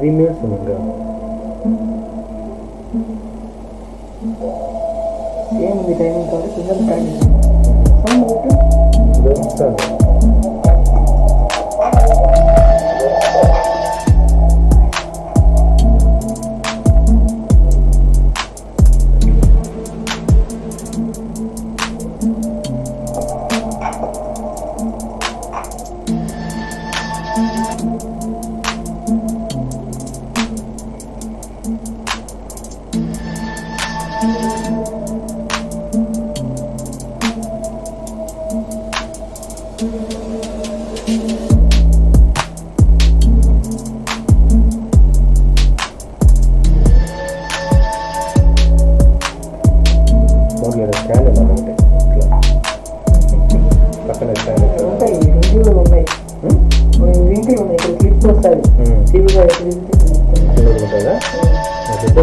3 minutes ఉందా? ఏం మీ timing కావాలి తొందరగా ప్రాక్టీస్ చేయండి.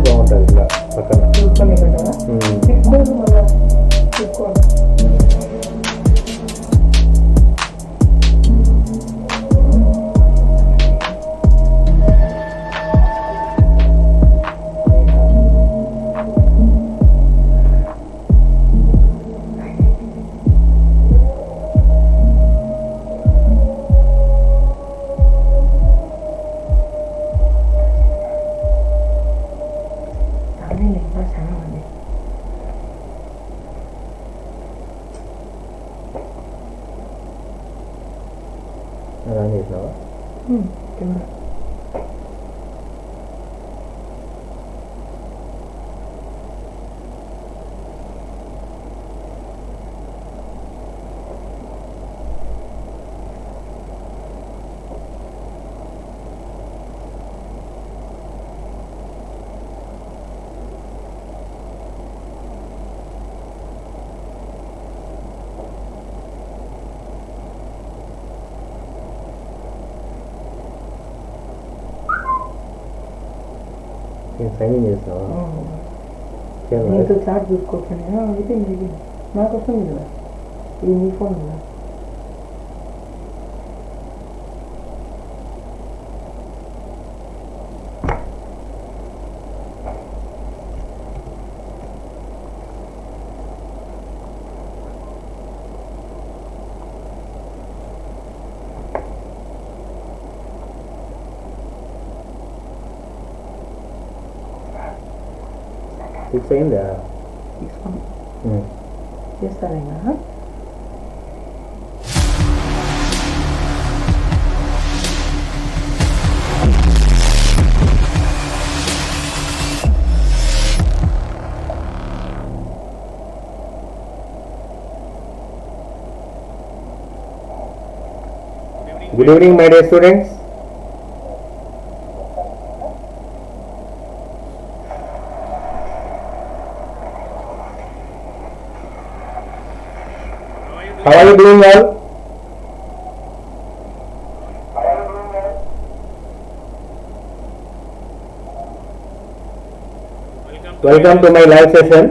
బాగుంటుంది ఇలా పక్కన రన్ చేసినావా? సైనింగ్ చేస్తావా? నీతో చార్జ్ చూసుకోవచ్చా? అయితే ఇది నాకు వస్తుంది కదా, ఇది నీ ఫోన్ కదా. ఫిక్స్ అయిందా? చేస్తారైనా Good evening, my dear students. How are you doing well? Welcome to my live session.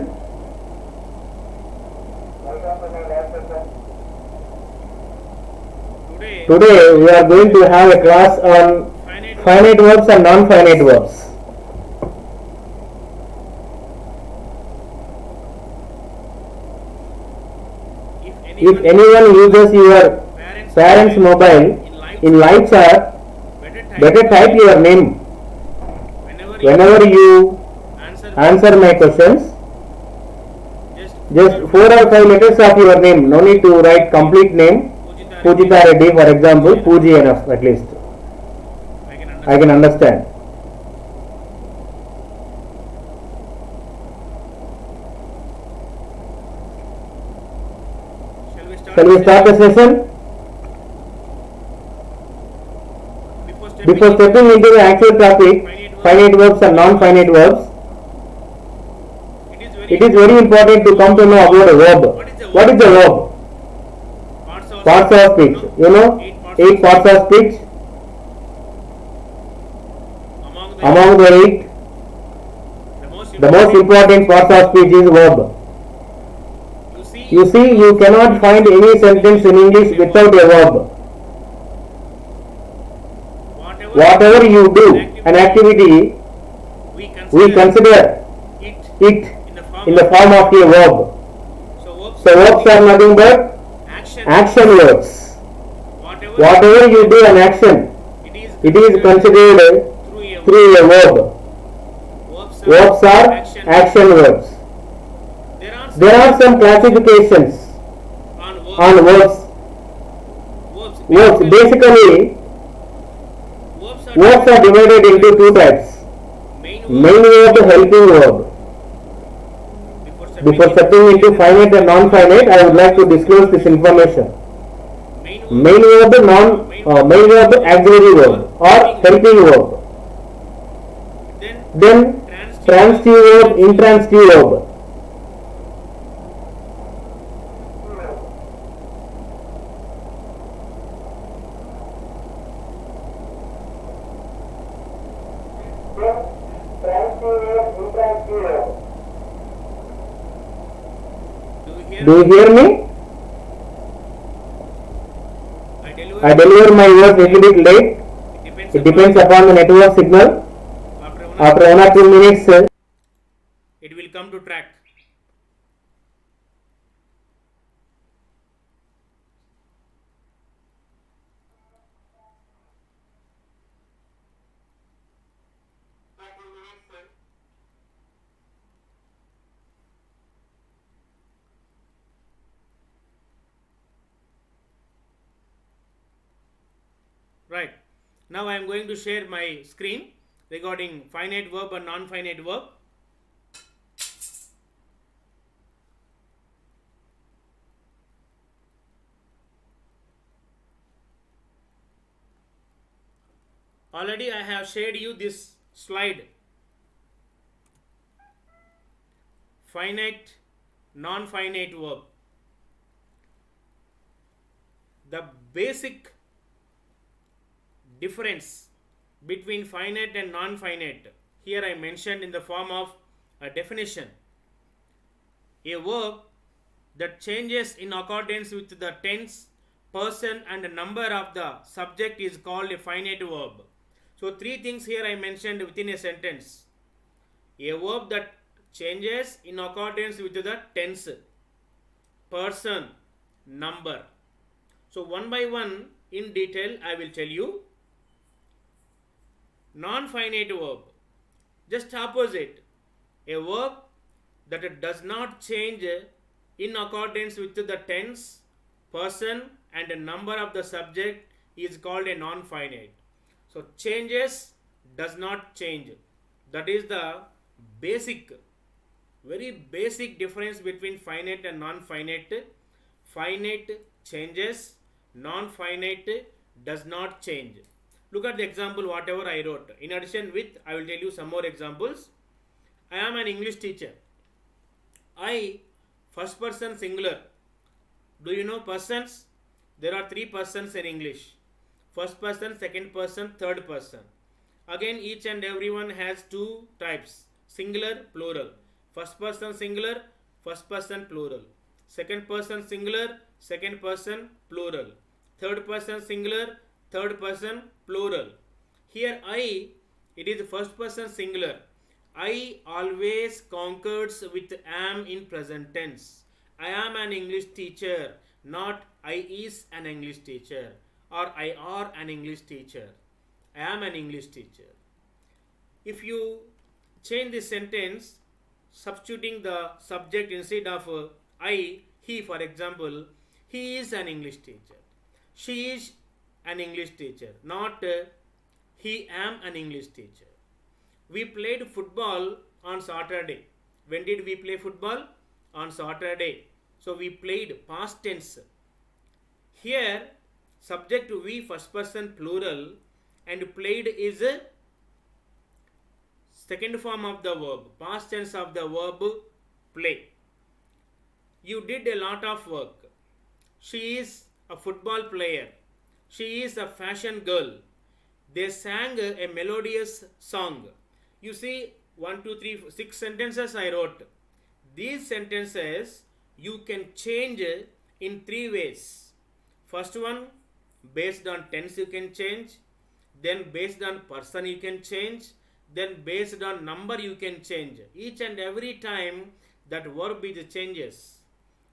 Today we are going to have a class on finite verbs and non-finite verbs. If anyone uses your parents' mobile in live chat, better type your name whenever you answer my questions. Just 4 or 5 letters of your name. No need to write complete name. Pujita Reddy, for example. Puji enough at least. I can understand. Shall we start the session? Before stepping into the actual topic, finite verbs and non-finite verbs, it is very important to come to know about a verb. What is a verb? Parts of speech. You know, 8 parts of speech. Among the 8, the most important parts of speech is verb. You see, you cannot find any sentence in English without a verb. whatever you do, an activity, we consider it in the form of a verb. So verbs are nothing but action words. Whatever you do an action, it is considered through a verb. Verbs are action verbs. There are some classifications on verbs. Verbs basically, verbs are divided into two types: main verb, helping verb. Before stepping into finite and non-finite, I would like to disclose this information. Main verb, main verb, auxiliary verb or helping verb. Then transitive verb, intransitive verb. Do you hear me? I deliver my words a little bit late. It depends upon the network signal. After 1 or 2 minutes, it will come to track. Right. Now I am going to share my screen regarding finite verb and non-finite verb. Already I have shared you this slide. Finite, non-finite verb. The basic difference between finite and non-finite, here I mentioned in the form of a definition. A verb that changes in accordance with the tense, person and number of the subject is called a finite verb. So three things here I mentioned within a sentence. A verb that changes in accordance with the tense, person, number. So one by one in detail I will tell you. Non-finite verb, just opposite, a verb that does not change in accordance with the tense, person and number of the subject is called a non-finite. So changes, does not change. That is the basic, very basic difference between finite and non-finite. Finite changes, non-finite does not change. Look at the example whatever I wrote. In addition with, I will tell you some more examples. I am an English teacher. I, first person singular. Do you know persons? There are three persons in English. First person, second person, third person. Again each and everyone has two types. Singular, plural. First person singular, first person plural. Second person singular, second person plural. Third person singular, third person plural. Here I, it is first person singular. I always concords with am in present tense. I am an English teacher, not I is an English teacher or I are an English teacher. I am an English teacher. If you change this sentence, substituting the subject instead of I, he, for example, he is an English teacher. She is an English teacher, not he am an English teacher. We played football on Saturday. When did we play football? On Saturday. So we played past tense. Here subject to we first person plural and played is a second form of the verb, past tense of the verb play. You did a lot of work. She is a football player. She is a fashion girl. They sang a melodious song. You see, 1, 2, 3, 6 sentences I wrote. These sentences you can change in three ways. First one, based on tense you can change. then based on person you can change, then based on number you can change. Each and every time that verb is changes.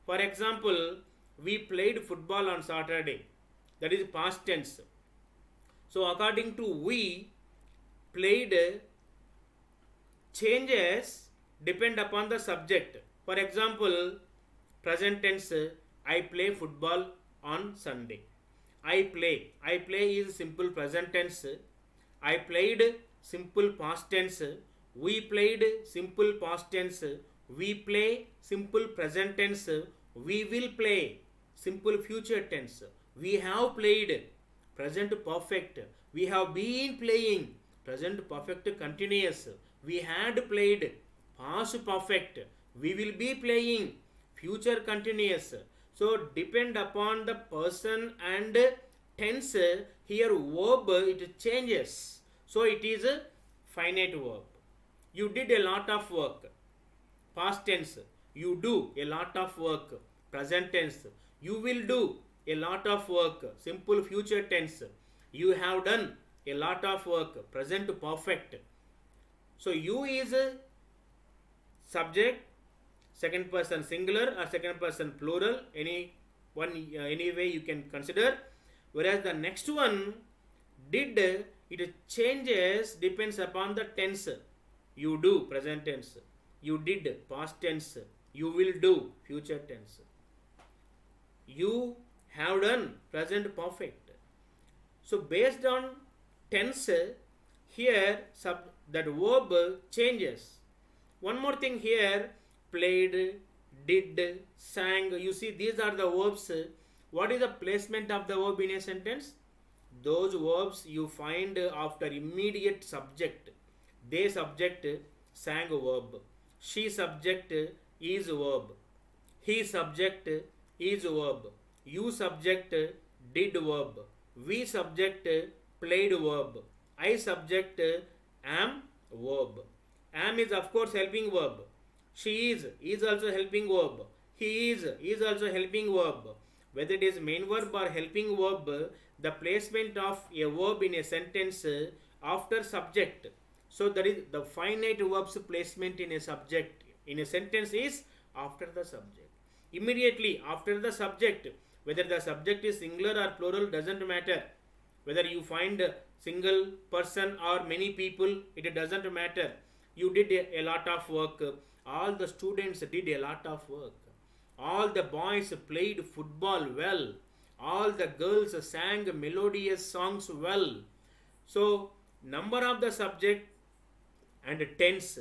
For example, we played football on Saturday. That is past tense. So according to we, played changes depend upon the subject. For example, present tense, I play football on Sunday. I play is simple present tense. I played simple past tense. We played simple past tense. We play simple present tense. We will play simple future tense. We have played present perfect. We have been playing present perfect continuous. We had played past perfect. We will be playing future continuous. So depend upon the person and tense. Here verb it changes. So it is a finite verb. You did a lot of work. Past tense. You do a lot of work. Present tense. You will do a lot of work. Simple future tense. You have done a lot of work. Present perfect. So you is a subject, second person singular or second person plural, any way you can consider. Whereas the next one, did, it changes depends upon the tense. You do present tense. You did past tense. You will do future tense. You have done present perfect. So based on tense, here that verb changes. One more thing here, played, did, sang. You see, these are the verbs. What is the placement of the verb in a sentence? Those verbs you find after immediate subject. They subject, sang verb. She subject is verb. He subject is verb. You subject did verb. We subject played verb. I subject am verb. Am is of course helping verb. She is also helping verb. He is also helping verb. Whether it is main verb or helping verb, the placement of a verb in a sentence after subject. So that is the finite verbs placement in a subject in a sentence is after the subject. Immediately after the subject, whether the subject is singular or plural doesn't matter. Whether you find a single person or many people, it doesn't matter. You did a lot of work. All the students did a lot of work. All the boys played football well. All the girls sang melodious songs well. So, number of the subject and tense.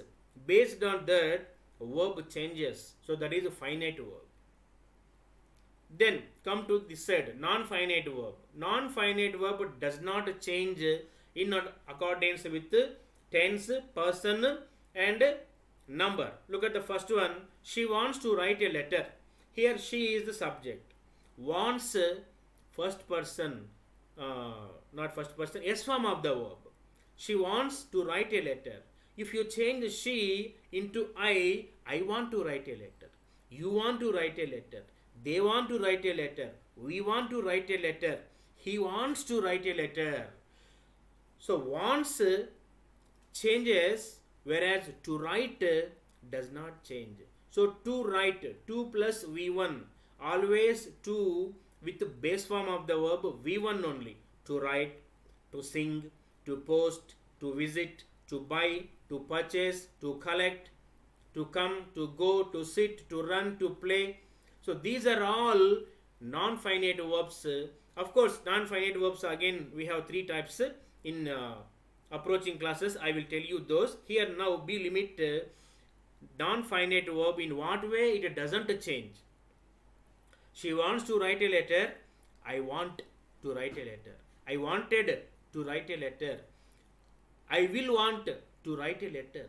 Based on that, verb changes. So, that is a finite verb. Then come to this side, non-finite verb. Non-finite verb does not change in accordance with tense, person and number. Look at the first one. She wants to write a letter. Here she is the subject. Wants, first person, not first person, S form of the verb. She wants to write a letter. If you change she into I want to write a letter. You want to write a letter. They want to write a letter. We want to write a letter. He wants to write a letter. So wants changes, whereas to write does not change. So to write, 2 plus V1, always 2 with the base form of the verb V1 only. To write, to sing, to post, to visit, to buy, to purchase, to collect, to come, to go, to sit, to run, to play. So these are all non-finite verbs. Of course, non-finite verbs, again we have 3 types in approaching classes. I will tell you those. Here now be limit non-finite verb in what way it doesn't change. She wants to write a letter. I want to write a letter. I wanted to write a letter. I will want to write a letter.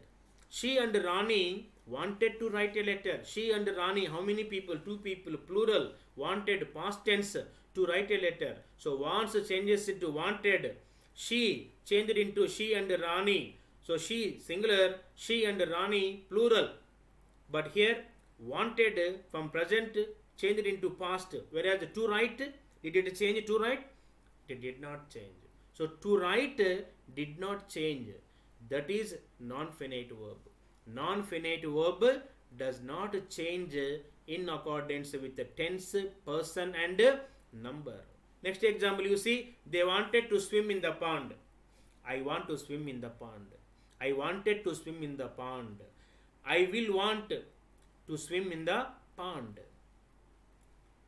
She and Rani wanted to write a letter. She and Rani, how many people? 2 people, plural. Wanted, past tense, to write a letter. So wants changes into wanted. She changed into she and Rani. So she singular, she and Rani plural. But here wanted from present changed into past. Whereas to write, did it change to write? It did not change. So to write did not change. That is non-finite verb. Non-finite verb does not change in accordance with the tense, person and number. Next example, you see, they wanted to swim in the pond. I want to swim in the pond. I wanted to swim in the pond. I will want to swim in the pond.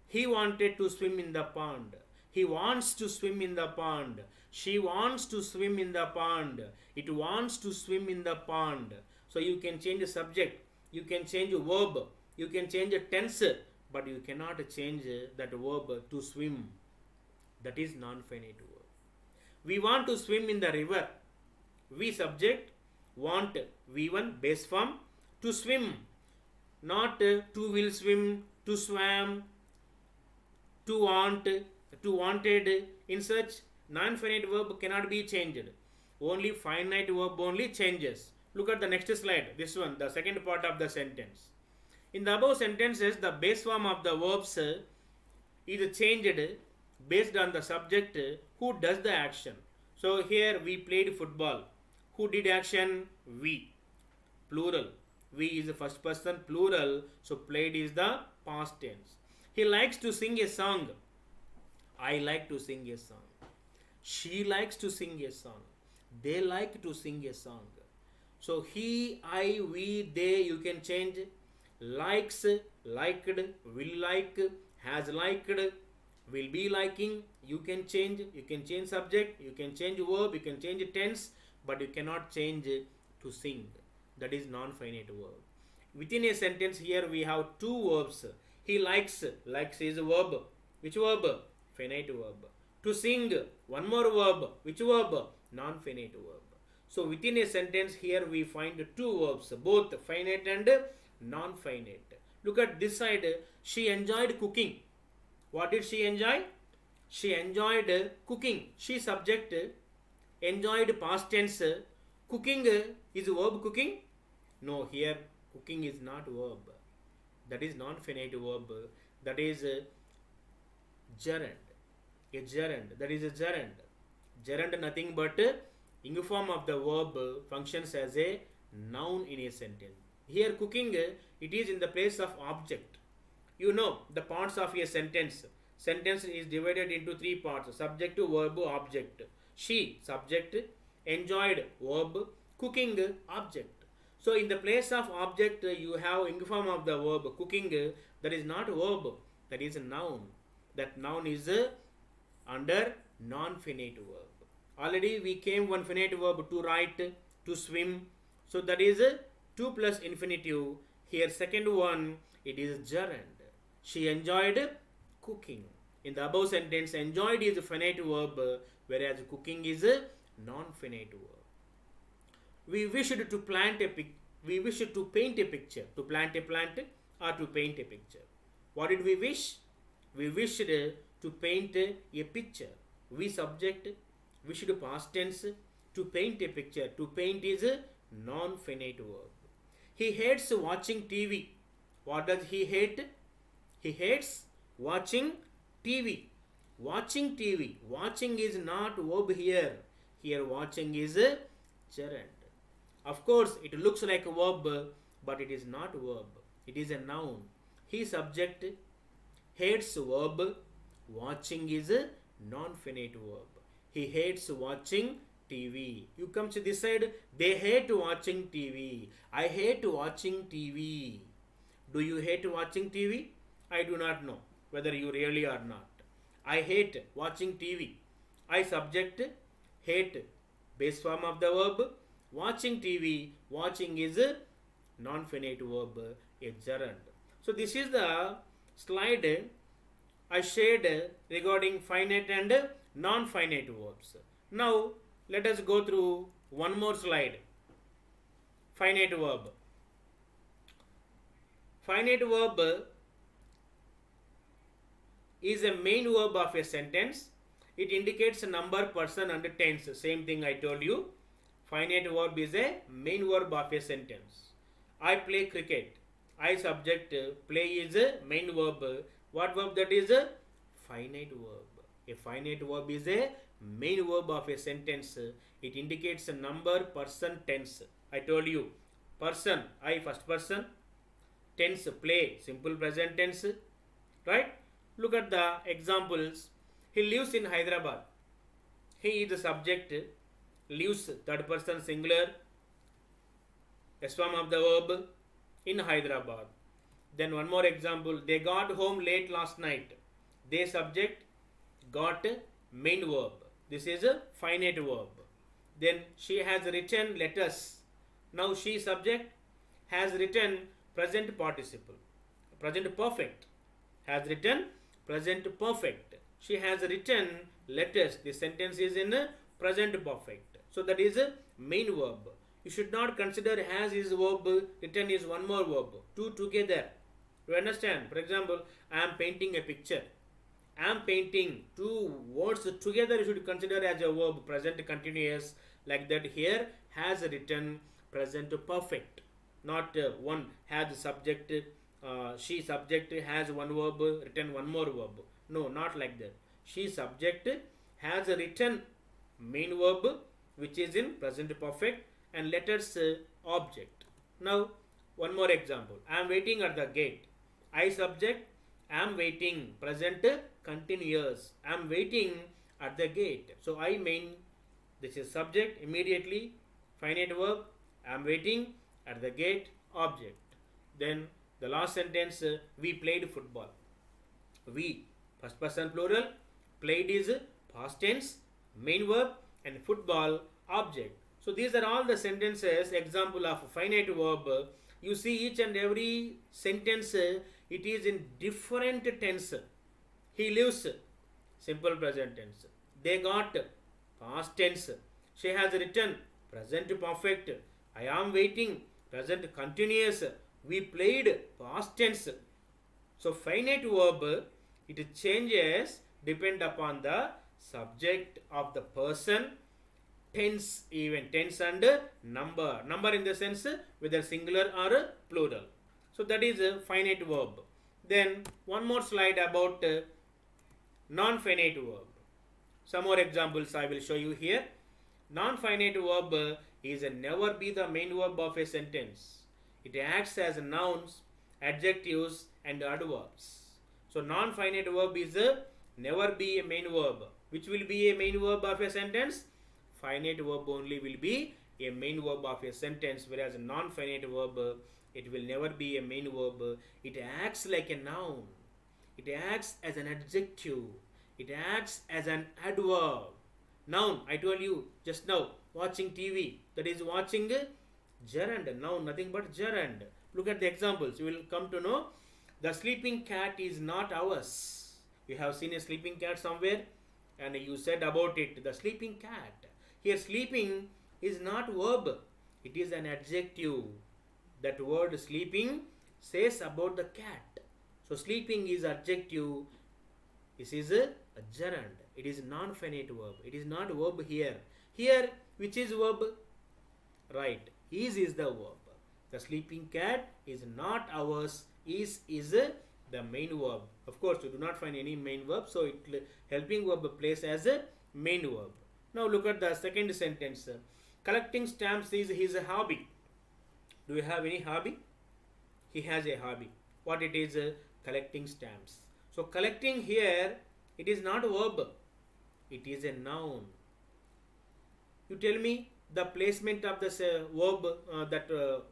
He wanted to swim in the pond. He wants to swim in the pond. She wants to swim in the pond. It wants to swim in the pond. So you can change the subject, you can change a verb, you can change a tense, but you cannot change that verb to swim. That is non-finite verb. We want to swim in the river. We subject, want, V1 base form, to swim, not to will swim, to swam, to want, to wanted. In such, non-finite verb cannot be changed. Only finite verb only changes. Look at the next slide. This one, the second part of the sentence. In the above sentences, the base form of the verbs is changed based on the subject who does the action. So here we played football. Who did action? We. Plural. We is the first person plural. So played is the past tense. He likes to sing a song. I like to sing a song. She likes to sing a song. They like to sing a song. So he, I, we, they, you can change. Likes, liked, will like, has liked, will be liking. You can change. You can change subject. You can change verb. You can change tense. But you cannot change to sing. That is non-finite verb. Within a sentence here we have two verbs. He likes. Likes is a verb. Which verb? Finite verb. To sing. One more verb. Which verb? Non-finite verb. So within a sentence here we find two verbs, both finite and non-finite. Look at this side. She enjoyed cooking. What did she enjoy? She enjoyed cooking. She subject, enjoyed past tense. Cooking is verb cooking? No, here cooking is not verb. That is non-finite verb. That is gerund. A gerund. That is a gerund. Gerund nothing but ing form of the verb functions as a noun in a sentence. Here cooking, it is in the place of object. You know the parts of a sentence. Sentence is divided into three parts: subject, verb, object. She, subject, enjoyed, verb, cooking, object. So in the place of object you have ing form of the verb cooking. That is not verb, that is a noun. That noun is under non-finite verb. Already we came one finite verb, to write, to swim. So that is 2 plus infinitive. Here second one, it is gerund. She enjoyed cooking. In the above sentence, enjoyed is a finite verb, whereas cooking is a non-finite verb. We wished to plant a we wished to paint a picture. To plant a plant or to paint a picture. What did we wish? We wished to paint a picture. We subject, wished past tense, to paint a picture. To paint is a non-finite verb. He hates watching TV. What does he hate? He hates watching TV. Watching TV. Watching is not verb here. Here watching is a gerund. Of course, it looks like a verb, but it is not verb. It is a noun. He subject, hates verb. Watching is a non-finite verb. He hates watching TV. You come to this side. They hate watching TV. I hate watching TV. Do you hate watching TV? I do not know whether you really or not. I hate watching TV. I subject, hate, base form of the verb. Watching TV. Watching is a non-finite verb, a gerund. So this is the slide I shared regarding finite and non-finite verbs. Now let us go through one more slide. Finite verb. Finite verb is a main verb of a sentence. It indicates a number, person and tense. Same thing I told you. Finite verb is a main verb of a sentence. I play cricket. I subject, play is a main verb. What verb that is? A finite verb. A finite verb is a main verb of a sentence, it indicates a number, person, tense. I told you, person, I, first person, tense, play, simple present tense, right? Look at the examples. He lives in Hyderabad. He is the subject, lives, third person singular, S form of the verb, in Hyderabad. Then one more example, they got home late last night. They, subject, got, main verb. This is a finite verb. Then she has written letters. Now she, subject, has written present participle, present perfect, has written present perfect. She has written letters. The sentence is in present perfect. So that is a main verb. You should not consider has is verb, written is one more verb, two together. You understand? For example, I am painting a picture. I am painting, two words together you should consider as a verb, present continuous. Like that, here has written present perfect, not one has subject, she, subject, has one verb, written one more verb. No, not like that. She, subject, has written main verb which is in present perfect, and letters, object. Now one more example, I am waiting at the gate. I, subject, am waiting, present continuous, am waiting at the gate. So I, main, this is subject, immediately finite verb, am waiting at the gate, object. Then the last sentence, we played football. We, first person plural, played is past tense, main verb, and football, object. So these are all the sentences, example of finite verb. You see each and every sentence, it is in different tense. He lives, simple present tense. They got, past tense. She has written, present perfect. I am waiting, present continuous. We played, past tense. So finite verb, it changes depend upon the subject of the person, tense, even tense, and number. Number in the sense whether singular or plural. So that is a finite verb. Then one more slide about non-finite verb. Some more examples I will show you here. Non-finite verb is never be the main verb of a sentence. It acts as nouns, adjectives, and adverbs. So non-finite verb is never be a main verb. Which will be a main verb of a sentence? Finite verb only will be a main verb of a sentence, whereas a non-finite verb, it will never be a main verb. It acts like a noun. It acts as an adjective. It acts as an adverb. Noun, I told you just now, watching TV, that is watching gerund. Noun, nothing but gerund. Look at the examples, you will come to know. The sleeping cat is not ours. You have seen a sleeping cat somewhere and you said about it, the sleeping cat. Here sleeping is not verb, it is an adjective. That word sleeping says about the cat. So sleeping is adjective. This is a gerund. It is non-finite verb. It is not verb here. Here, which is verb? Right. Is the verb. The sleeping cat is not ours. Is the main verb. Of course, you do not find any main verb. So it helping verb plays as a main verb. Now look at the second sentence. Collecting stamps is his hobby. Do you have any hobby? He has a hobby. What it is? Collecting stamps. So collecting here, it is not verb. It is a noun. You tell me the placement of this verb,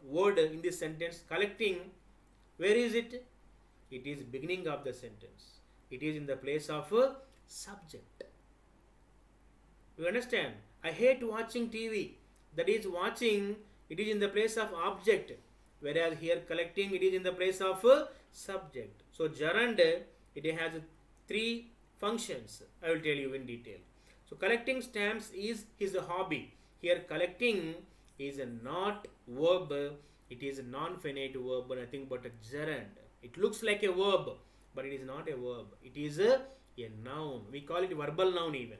word in this sentence. Collecting, where is it? It is beginning of the sentence. It is in the place of subject. You understand? I hate watching TV. That is watching, it is in the place of object. Whereas here collecting, it is in the place of subject. So gerund, it has three functions. I will tell you in detail. So collecting stamps is his hobby. Here collecting is not verb. It is a non-finite verb, nothing but a gerund. It looks like a verb, but it is not a verb. It is a noun. We call it verbal noun even.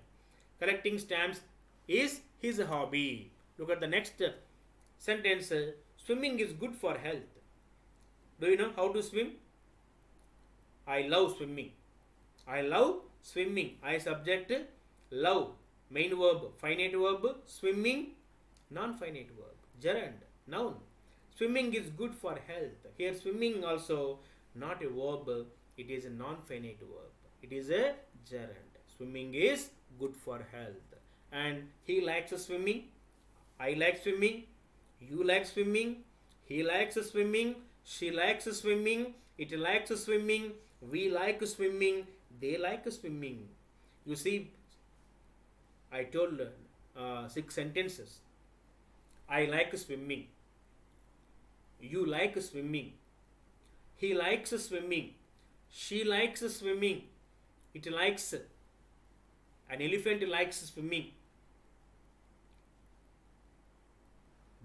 Collecting stamps is his hobby. Look at the next sentence. Swimming is good for health. Do you know how to swim? I love swimming. I love swimming. I, subject, love. main verb, finite verb, swimming, non-finite verb, gerund, noun. Swimming is good for health. Here swimming also not a verb, it is a non-finite verb. It is a gerund. Swimming is good for health. And he likes swimming, I like swimming, you like swimming, he likes swimming, she likes swimming, it likes swimming, we like swimming, they like swimming. You see, I told 6 sentences. I like swimming. You like swimming. He likes swimming. She likes swimming. It likes. An elephant likes swimming.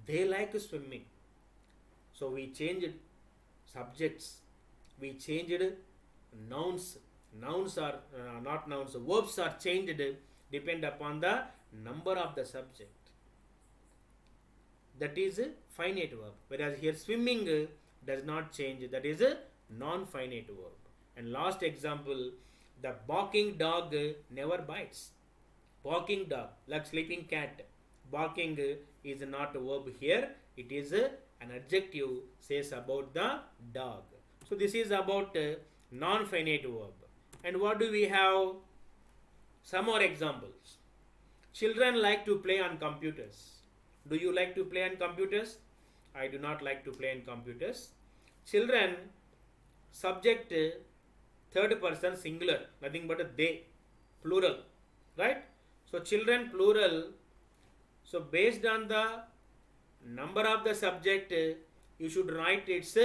They like swimming. So we changed subjects. We changed nouns. Nouns are not nouns. Verbs are changed depend upon the number of the subject. That is a finite verb. Whereas here swimming does not change. That is a non-finite verb. And last example, the barking dog never bites. Barking dog, like sleeping cat. Barking is not a verb here. It is an adjective says about the dog. So this is about non-finite verb. And what do we have? Some more examples. Children like to play on computers. Do you like to play on computers? I do not like to play on computers. Children, subject, third person singular, nothing but a they, plural, right? So children plural. So based on the number of the subject, you should write its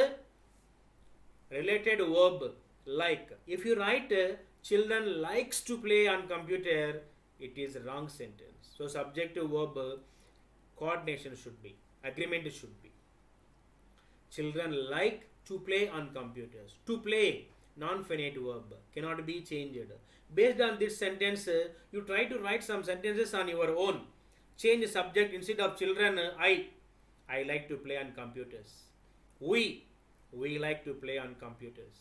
related verb like. If you write children likes to play on computer, it is a wrong sentence. So subject to verb coordination should be, agreement should be. Children like to play on computers. To play, non-finite verb, cannot be changed. Based on this sentence, you try to write some sentences on your own. Change subject. Instead of children, I like to play on computers. We like to play on computers.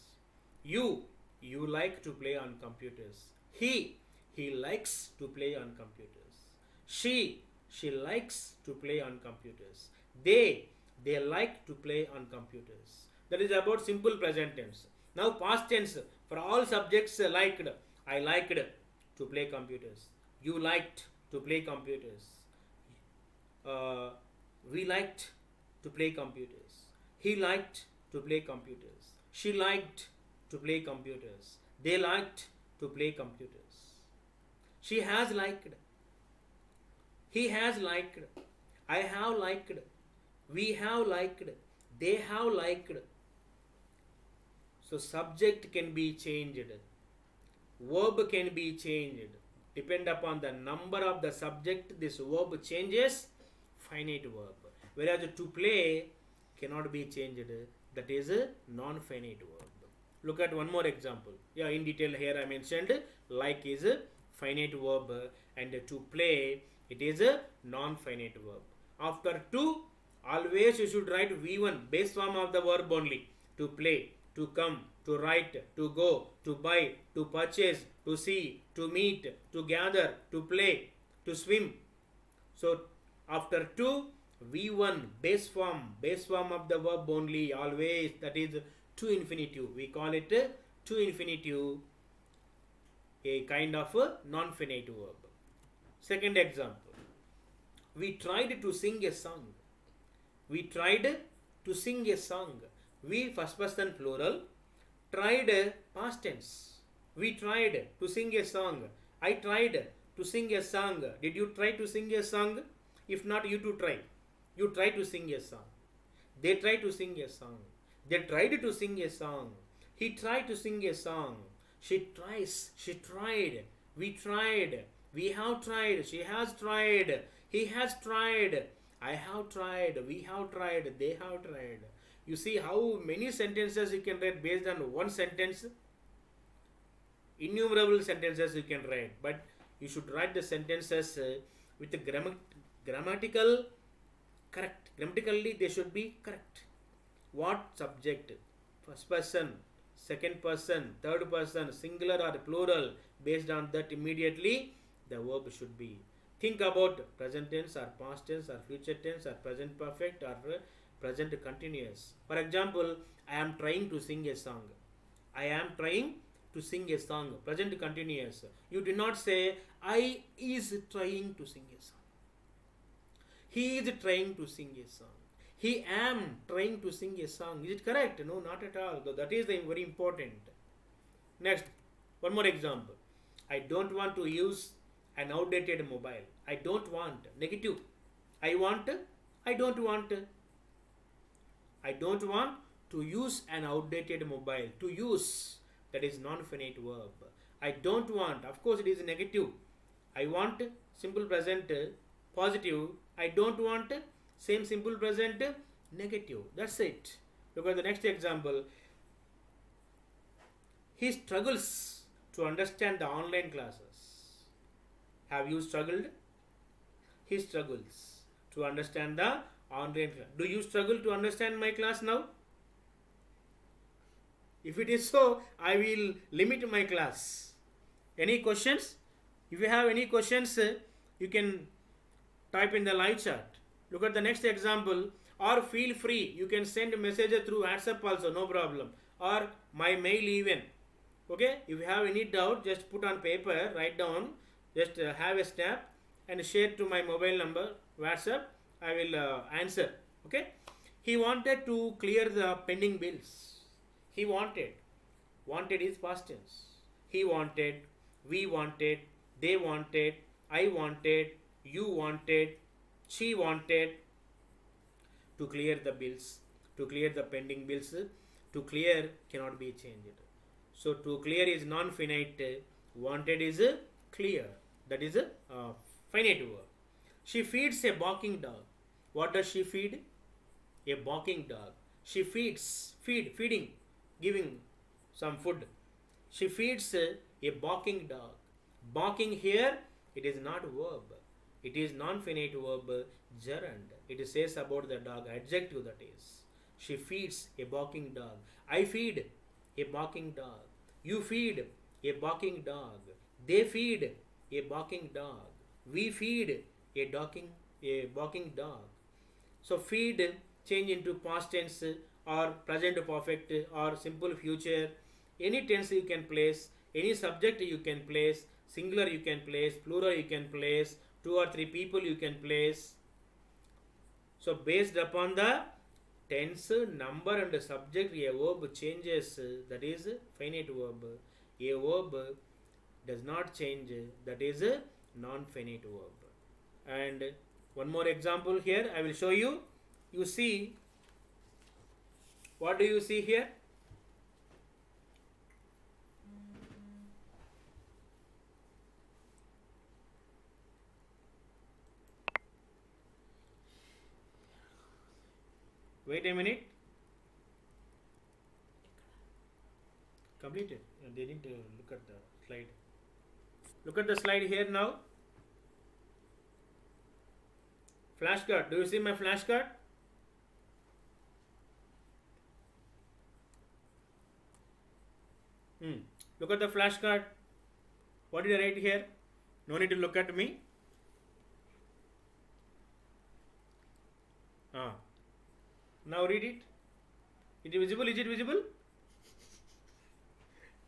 You like to play on computers. He likes to play on computers. She likes to play on computers. They like to play on computers. That is about simple present tense. Now past tense, for all subjects liked, I liked to play computers. You liked to play computers. We liked to play computers. He liked to play computers. She liked to play computers. They liked to play computers. She has liked. He has liked. I have liked. We have liked. They have liked. So subject can be changed. Verb can be changed. Depend upon the number of the subject, this verb changes. Finite verb. Whereas to play cannot be changed. That is a non-finite verb. Look at one more example. Yeah, in detail here I mentioned like is a finite verb and to play it is a non-finite verb. After to, always you should write V1, base form of the verb only. To play, to come, to write, to go, to buy, to purchase, to see, to meet, to gather, to play, to swim. So after to, V1, base form of the verb only, always, that is to infinitive. We call it to infinitive, a kind of a non-finite verb. Second example. We tried to sing a song. We tried to sing a song. We, first person plural, tried past tense. We tried to sing a song. I tried to sing a song. Did you try to sing a song? If not, you too try. You try to sing a song. They try to sing a song. They tried to sing a song. He tried to sing a song. She tries. She tried. We tried. We have tried. She has tried. He has tried. I have tried. We have tried. They have tried. You see how many sentences you can write based on one sentence? Innumerable sentences you can write. But you should write the sentences with the grammatical correct. Grammatically they should be correct. What subject? First person, second person, third person, singular or plural. Based on that immediately the verb should be. Think about present tense or past tense or future tense or present perfect or present continuous. For example, I am trying to sing a song. I am trying to sing a song. Present continuous. You do not say I is trying to sing a song. He is trying to sing a song. He am trying to sing a song. Is it correct? No, not at all. That is very important. Next, one more example. I don't want to use an outdated mobile. I don't want. Negative. I want. I don't want. I don't want to use an outdated mobile. To use, that is non-finite verb. I don't want. Of course, it is negative. I want, simple present, positive. I don't want, same simple present, negative. That's it. Look at the next example. He struggles to understand the online classes. Have you struggled? He struggles to understand the online class. Do you struggle to understand my class now? If it is so, I will limit my class. Any questions? If you have any questions, you can type in the live chat. Look at the next example. Or feel free. You can send a message through WhatsApp also, no problem. Or my mail even. Okay? If you have any doubt, just put on paper, write down, just have a snap and share to my mobile number, WhatsApp. I will answer. Okay? He wanted to clear the pending bills. He wanted. Wanted is past tense. He wanted, we wanted, they wanted, I wanted, you wanted, she wanted to clear the bills, to clear the pending bills. To clear cannot be changed. So to clear is non-finite, wanted is clear. That is a finite verb. She feeds a barking dog. What does she feed? A barking dog. She feeds, feeding, giving some food. She feeds a barking dog. Barking here, it is not verb. It is non-finite verb, gerund. It says about the dog, adjective that is. She feeds a barking dog. I feed a barking dog. You feed a barking dog. They feed a barking dog. We feed a barking dog. So feed change into past tense or present perfect or simple future. Any tense you can place, any subject you can place, singular you can place, plural you can place, 2 or 3 people you can place. So based upon the tense, number and subject, a verb changes, that is finite verb. A verb does not change, that is a non-finite verb. And one more example here I will show you. You see, what do you see here? Wait a minute. Completed. They didn't look at the slide. Look at the slide here now. Flashcard. Do you see my flashcard? Look at the flashcard. What did I write here? No need to look at me. Now read it. Is it visible? Is it visible?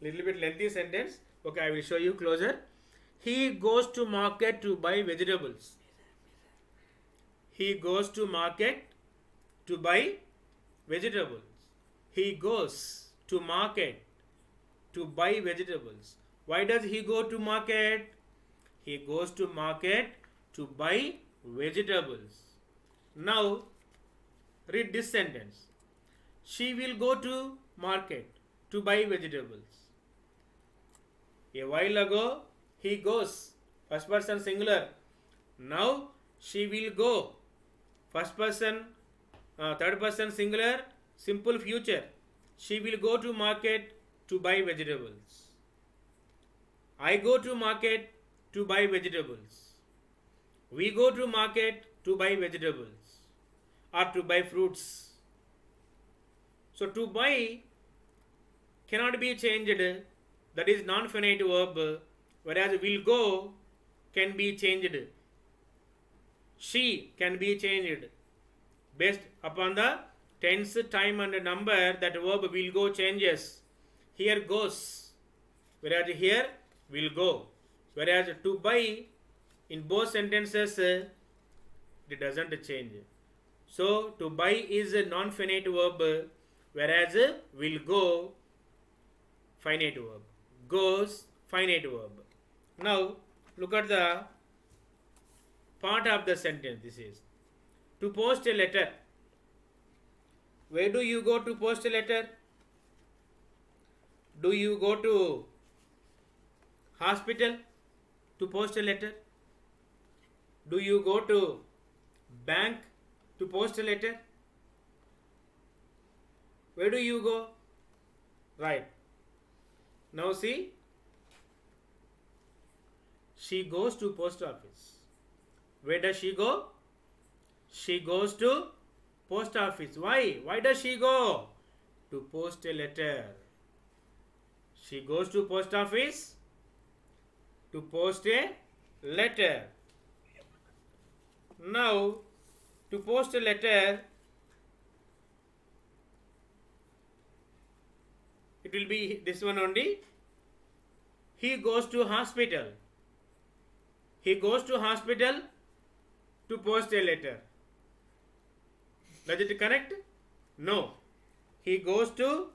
Little bit lengthy sentence. Okay, I will show you closer. He goes to market to buy vegetables. He goes to market to buy vegetables. He goes to market to buy vegetables. Why does he go to market? He goes to market to buy vegetables. Now, read this sentence. She will go to market to buy vegetables. A while ago, he goes. First person singular. Now, she will go. First person, third person singular, simple future. She will go to market to buy vegetables. I go to market to buy vegetables. We go to market to buy vegetables or to buy fruits. So to buy cannot be changed. That is non-finite verb. Whereas will go can be changed. she can be changed based upon the tense, time and number. That verb will go changes. Here goes, whereas here will go. Whereas to buy in both sentences it doesn't change. So to buy is a non-finite verb, whereas will go finite verb. Goes finite verb. Now look at the part of the sentence. This is to post a letter. Where do you go to post a letter? Do you go to hospital to post a letter? Do you go to bank to post a letter? Where do you go? Right. Now see, she goes to post office. Where does she go? She goes to post office. Why? Why does she go? To post a letter. She goes to post office to post a letter. Now, to post a letter, it will be this one only. He goes to hospital. He goes to hospital to post a letter. Does it connect? No. He goes to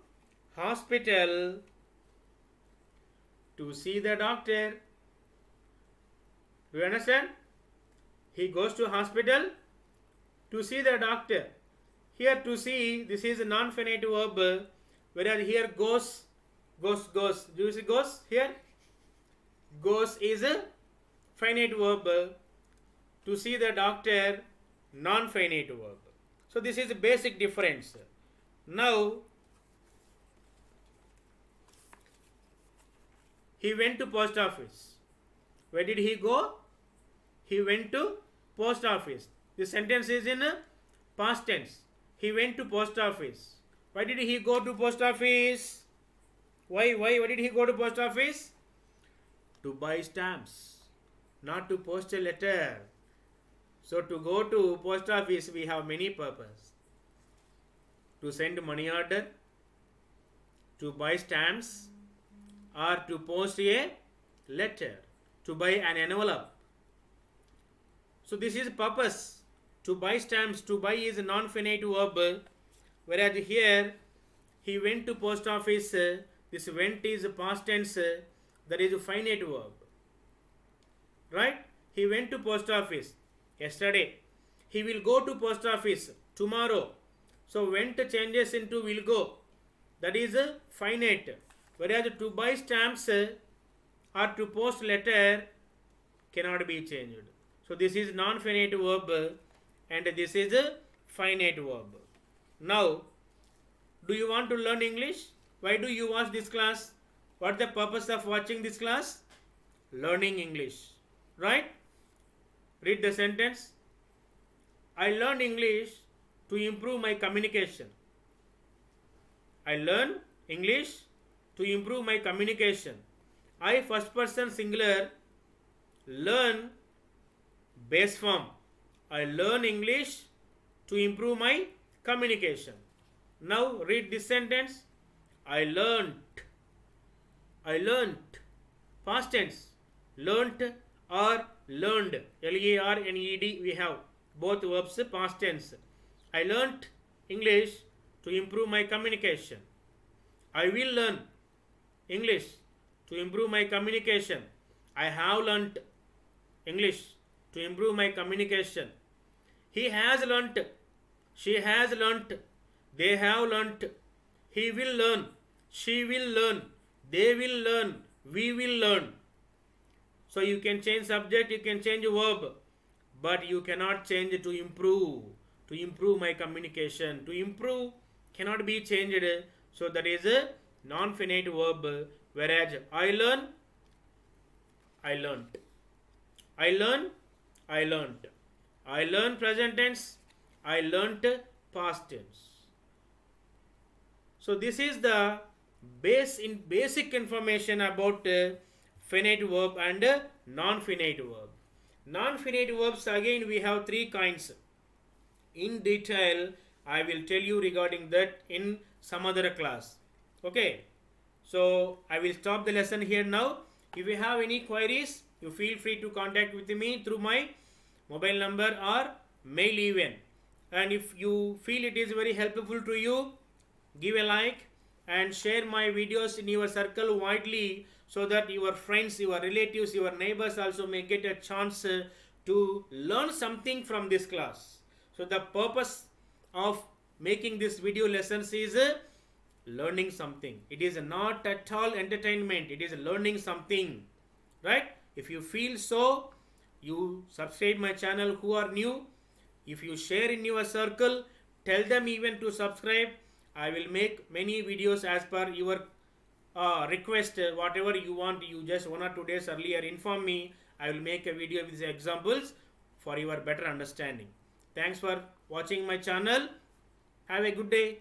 hospital to see the doctor. Do you understand? He goes to hospital to see the doctor. Here to see, this is a non-finite verb, whereas here goes. Do you see goes here? Goes is a finite verb. To see the doctor, non-finite verb. So this is a basic difference. Now, he went to post office. Where did he go? He went to post office. The sentence is in past tense. He went to post office. Why did he go to post office? Why did he go to post office? To buy stamps, not to post a letter. So to go to post office, we have many purposes. To send money order, to buy stamps, or to post a letter, to buy an envelope. So this is purpose. To buy stamps, to buy is a non-finite verb, whereas here he went to post office. This went is a past tense. That is a finite verb. Right? He went to post office yesterday. He will go to post office tomorrow. So went changes into will go. That is a finite. Whereas to buy stamps or to post letter cannot be changed. So this is non-finite verb and this is a finite verb. Now, do you want to learn English? Why do you watch this class? What is the purpose of watching this class? Learning English. Right? Read the sentence. I learned English to improve my communication. I learn English to improve my communication. I first person singular learn base form. I learn English to improve my communication. Now read this sentence. I learnt. Past tense. Learnt or learned. L-E-R-N-E-D we have. Both verbs past tense. I learnt English to improve my communication. I will learn English to improve my communication. I have learnt English to improve my communication. He has learnt. She has learnt. They have learnt. He will learn. She will learn. They will learn. We will learn. So you can change subject, you can change verb, but you cannot change to improve. To improve my communication. To improve cannot be changed. So that is a non-finite verb. Whereas I learn, I learnt. I learn, I learnt. I learn present tense, I learnt past tense. So this is the basic information about finite verb and non-finite verb. Non-finite verbs, again we have three kinds. In detail, I will tell you regarding that in some other class. Okay. So I will stop the lesson here now. If you have any queries, you feel free to contact with me through my mobile number or mail even. And if you feel it is very helpful to you, give a like and share my videos in your circle widely, so that your friends, your relatives, your neighbors also may get a chance to learn something from this class. So the purpose of making this video lessons is learning something. It is not at all entertainment, it is learning something, right? If you feel so, you subscribe my channel who are new. If you share in your circle, tell them even to subscribe. I will make many videos as per your request. Whatever you want, you just 1 or 2 days earlier inform me. I will make a video with the examples for your better understanding. Thanks for watching my channel. Have a good day.